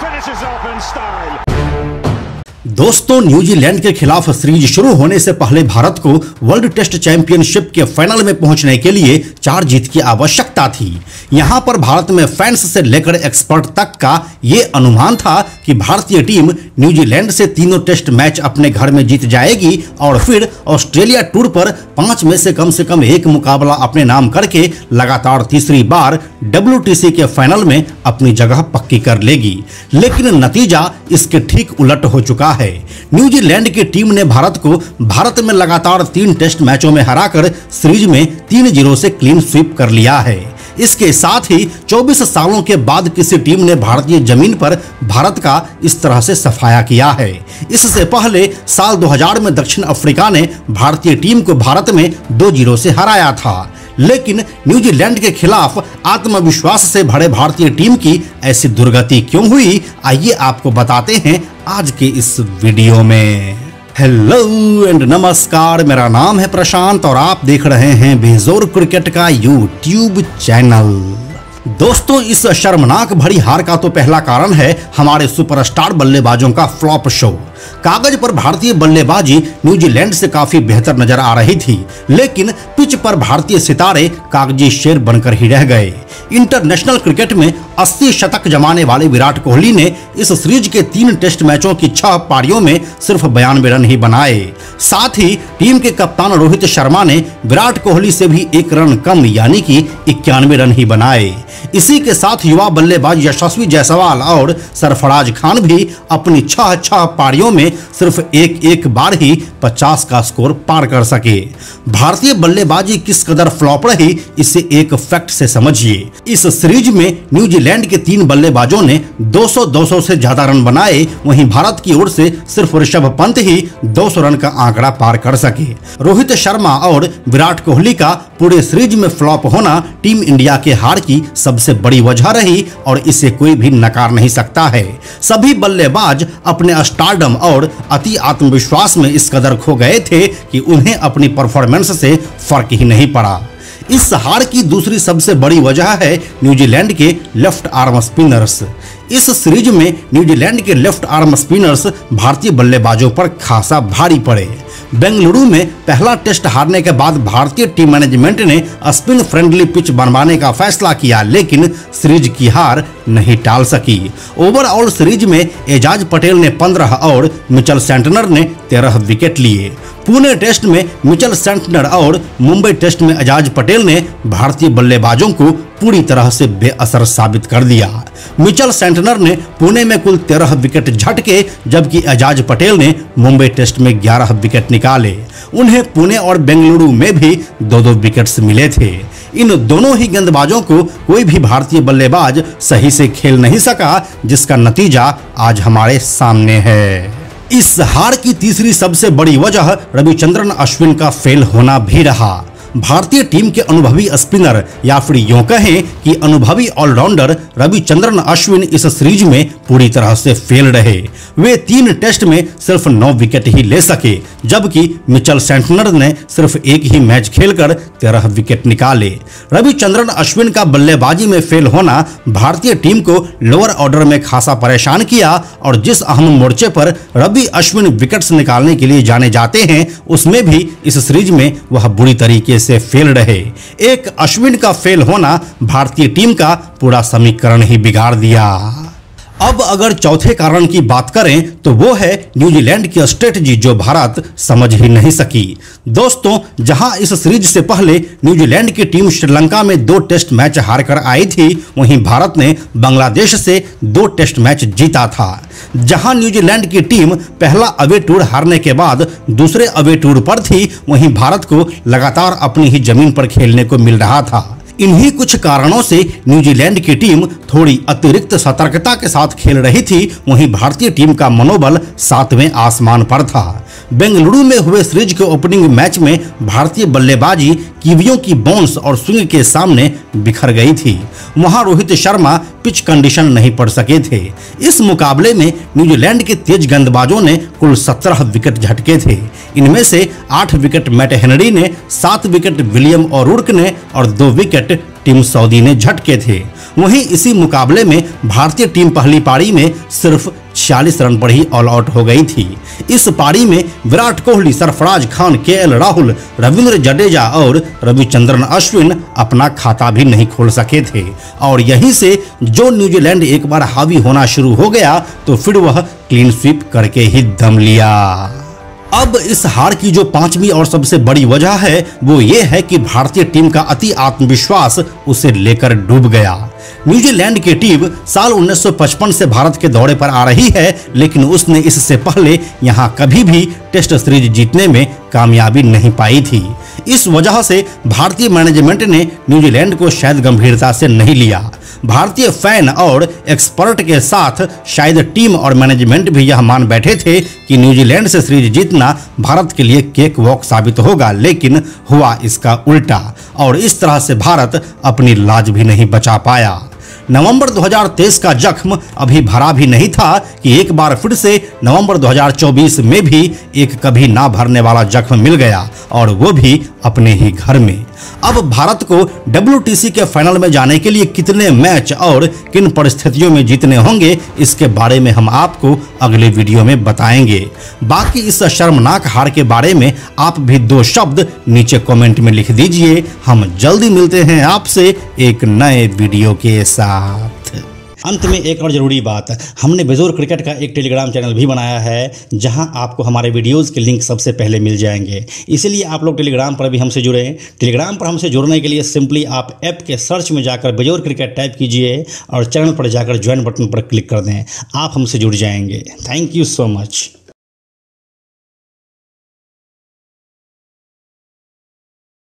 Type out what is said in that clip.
finishes off in style. दोस्तों, New Zealand के खिलाफ सीरीज शुरू होने से पहले भारत को वर्ल्ड टेस्ट चैंपियनशिप के फाइनल में पहुंचने के लिए 4 जीत की आवश्यकता थी। यहां पर भारत में फैंस से लेकर एक्सपर्ट तक का यह अनुमान था कि भारतीय टीम न्यूजीलैंड से तीनों टेस्ट मैच अपने घर में जीत जाएगी और फिर ऑस्ट्रेलिया टूर पर 5 में से कम एक मुकाबला अपने नाम करके लगातार तीसरी बार WTC के फाइनल में अपनी जगह पक्की कर लेगी। लेकिन नतीजा इसके ठीक उलट हो चुका है। न्यूजीलैंड की टीम ने भारत में लगातार 3 टेस्ट मैचों में हराकर सीरीज में 3-0 से क्लीन स्वीप कर लिया है। इसके साथ ही 24 सालों के बाद किसी टीम ने भारतीय जमीन पर भारत का इस तरह से सफाया किया है। इससे पहले साल 2000 में दक्षिण अफ्रीका ने भारतीय टीम को भारत में 2-0 से हराया था। लेकिन न्यूजीलैंड के खिलाफ आत्मविश्वास से भरे भारतीय टीम की ऐसी दुर्गति क्यों हुई, आइए आपको बताते हैं आज के इस वीडियो में। हेलो एंड नमस्कार, मेरा नाम है प्रशांत और आप देख रहे हैं बेजोर क्रिकेट का यूट्यूब चैनल। दोस्तों, इस शर्मनाक भरी हार का तो पहला कारण है हमारे सुपरस्टार बल्लेबाजों का फ्लॉप शो। कागज पर भारतीय बल्लेबाजी न्यूजीलैंड से काफी बेहतर नजर आ रही थी, लेकिन पिच पर भारतीय सितारे कागजी शेर बनकर ही रह गए। इंटरनेशनल क्रिकेट में 80 शतक जमाने वाले विराट कोहली ने इस सीरीज के 3 टेस्ट मैचों की 6 पारियों में सिर्फ 92 रन ही बनाए। साथ ही टीम के कप्तान रोहित शर्मा ने विराट कोहली से भी 1 रन कम यानी कि 91 रन ही बनाए। इसी के साथ युवा बल्लेबाज यशस्वी जायसवाल और सरफराज खान भी अपनी 6 पारियों में सिर्फ एक बार ही 50 का स्कोर पार कर सके। भारतीय बल्लेबाजी किस कदर फ्लॉप रही, इसे एक फैक्ट से समझिए। इस सीरीज में न्यूजीलैंड के 3 बल्लेबाजों ने 200 से ज्यादा रन बनाए, वहीं भारत की ओर से सिर्फ ऋषभ पंत ही 200 रन का आंकड़ा पार कर सके। रोहित शर्मा और विराट कोहली का पूरे सीरीज में फ्लॉप होना टीम इंडिया के हार की सबसे बड़ी वजह रही और इसे कोई भी नकार नहीं सकता है। सभी बल्लेबाज अपने स्टारडम और अति आत्मविश्वास में इस कदर खो गए थे कि उन्हें अपनी परफॉर्मेंस से फर्क ही नहीं पड़ा। इस हार की दूसरी सबसे बड़ी वजह है न्यूजीलैंड के लेफ्ट आर्म स्पिनर्स। इस सीरीज में न्यूजीलैंड के लेफ्ट आर्म स्पिनर्स भारतीय बल्लेबाजों पर खासा भारी पड़े। बेंगलुरु में पहला टेस्ट हारने के बाद भारतीय टीम मैनेजमेंट ने स्पिन फ्रेंडली पिच बनवाने का फैसला किया, लेकिन सीरीज की हार नहीं टाल सकी। ओवरऑल सीरीज में एजाज पटेल ने 15 और मिचेल सेंटनर ने 13 विकेट लिए। पुणे टेस्ट में मिचेल सेंटनर और मुंबई टेस्ट में एजाज पटेल ने भारतीय बल्लेबाजों को पूरी तरह से बेअसर साबित कर दिया। मिचेल सेंटनर ने पुणे में कुल 13 विकेट झटके, जबकि एजाज पटेल ने मुंबई टेस्ट में 11 विकेट निकाले। उन्हें पुणे और बेंगलुरु में भी 2-2 विकेट्स मिले थे। इन दोनों ही गेंदबाजों को कोई भी भारतीय बल्लेबाज सही से खेल नहीं सका, जिसका नतीजा आज हमारे सामने है। इस हार की तीसरी सबसे बड़ी वजह रविचंद्रन अश्विन का फेल होना भी रहा। भारतीय टीम के अनुभवी स्पिनर या फिर यूं कहें कि अनुभवी ऑलराउंडर रविचंद्रन अश्विन इस सीरीज में पूरी तरह से फेल रहे। वे 3 टेस्ट में सिर्फ 9 विकेट ही ले सके, जबकि मिचेल सेंटनर ने सिर्फ 1 ही मैच खेलकर 13 विकेट निकाले। रविचंद्रन अश्विन का बल्लेबाजी में फेल होना भारतीय टीम को लोअर ऑर्डर में खासा परेशान किया और जिस अहम मोर्चे पर रवि अश्विन विकेट्स निकालने के लिए जाने जाते हैं, उसमें भी इस सीरीज में वह बुरी तरीके से फेल रहे। एक अश्विन का फेल होना भारतीय टीम का पूरा समीकरण ही बिगाड़ दिया। अब अगर चौथे कारण की बात करें तो वो है न्यूजीलैंड की स्ट्रेटजी, जो भारत समझ ही नहीं सकी। दोस्तों, जहां इस सीरीज से पहले न्यूजीलैंड की टीम श्रीलंका में 2 टेस्ट मैच हारकर आई थी, वहीं भारत ने बांग्लादेश से 2 टेस्ट मैच जीता था। जहां न्यूजीलैंड की टीम पहला अवे टूर हारने के बाद दूसरे अवे टूर पर थी, वहीं भारत को लगातार अपनी ही जमीन पर खेलने को मिल रहा था। इन्हीं कुछ कारणों से न्यूजीलैंड की टीम थोड़ी अतिरिक्त सतर्कता के साथ खेल रही थी, वहीं भारतीय टीम का मनोबल 7वें आसमान पर था। बेंगलुरु में हुए सीरीज के ओपनिंग मैच में भारतीय बल्लेबाजी कीवियों की बाउंस और स्विंग के सामने बिखर गई थी। वहां रोहित शर्मा पिच कंडीशन नहीं पड़ सके थे। इस मुकाबले में न्यूजीलैंड के तेज गेंदबाजों ने कुल 17 विकेट झटके थे। इनमें से 8 विकेट मैट हेनरी ने, 7 विकेट विलियम ओरुर्क ने और 2 विकेट टीम सऊदी ने झटके थे। वहीं इसी मुकाबले में भारतीय टीम पहली पारी में सिर्फ 46 रन पर ही ऑल आउट हो गई थी। इस पारी में विराट कोहली, सरफराज खान, केएल राहुल, रविंद्र जडेजा और रविचंद्रन अश्विन अपना खाता भी नहीं खोल सके थे। और यहीं से जो न्यूजीलैंड एक बार हावी होना शुरू हो गया तो फिर वह क्लीन स्वीप करके ही दम लिया। अब इस हार की जो पांचवी और सबसे बड़ी वजह है वो ये है कि भारतीय टीम का अति आत्मविश्वास उसे लेकर डूब गया। न्यूजीलैंड की टीम साल 1955 से भारत के दौरे पर आ रही है, लेकिन उसने इससे पहले यहां कभी भी टेस्ट सीरीज जीतने में कामयाबी नहीं पाई थी। इस वजह से भारतीय मैनेजमेंट ने न्यूजीलैंड को शायद गंभीरता से नहीं लिया। भारतीय फैन और एक्सपर्ट के साथ शायद टीम और मैनेजमेंट भी यह मान बैठे थे कि न्यूजीलैंड से सीरीज जीतना भारत के लिए केक वॉक साबित होगा, लेकिन हुआ इसका उल्टा और इस तरह से भारत अपनी लाज भी नहीं बचा पाया। नवंबर 2023 का जख्म अभी भरा भी नहीं था कि एक बार फिर से नवंबर 2024 में भी एक कभी ना भरने वाला जख्म मिल गया, और वो भी अपने ही घर में। अब भारत को WTC के फाइनल में जाने के लिए कितने मैच और किन परिस्थितियों में जीतने होंगे, इसके बारे में हम आपको अगले वीडियो में बताएंगे। बाकी इस शर्मनाक हार के बारे में आप भी 2 शब्द नीचे कमेंट में लिख दीजिए। हम जल्दी मिलते हैं आपसे एक नए वीडियो के साथ। अंत में एक और ज़रूरी बात, हमने बेजोर क्रिकेट का एक टेलीग्राम चैनल भी बनाया है जहां आपको हमारे वीडियोस के लिंक सबसे पहले मिल जाएंगे। इसीलिए आप लोग टेलीग्राम पर भी हमसे जुड़ें। टेलीग्राम पर हमसे जुड़ने के लिए सिंपली आप ऐप के सर्च में जाकर बेजोर क्रिकेट टाइप कीजिए और चैनल पर जाकर ज्वाइन बटन पर क्लिक कर दें। आप हमसे जुड़ जाएंगे। Thank you so much.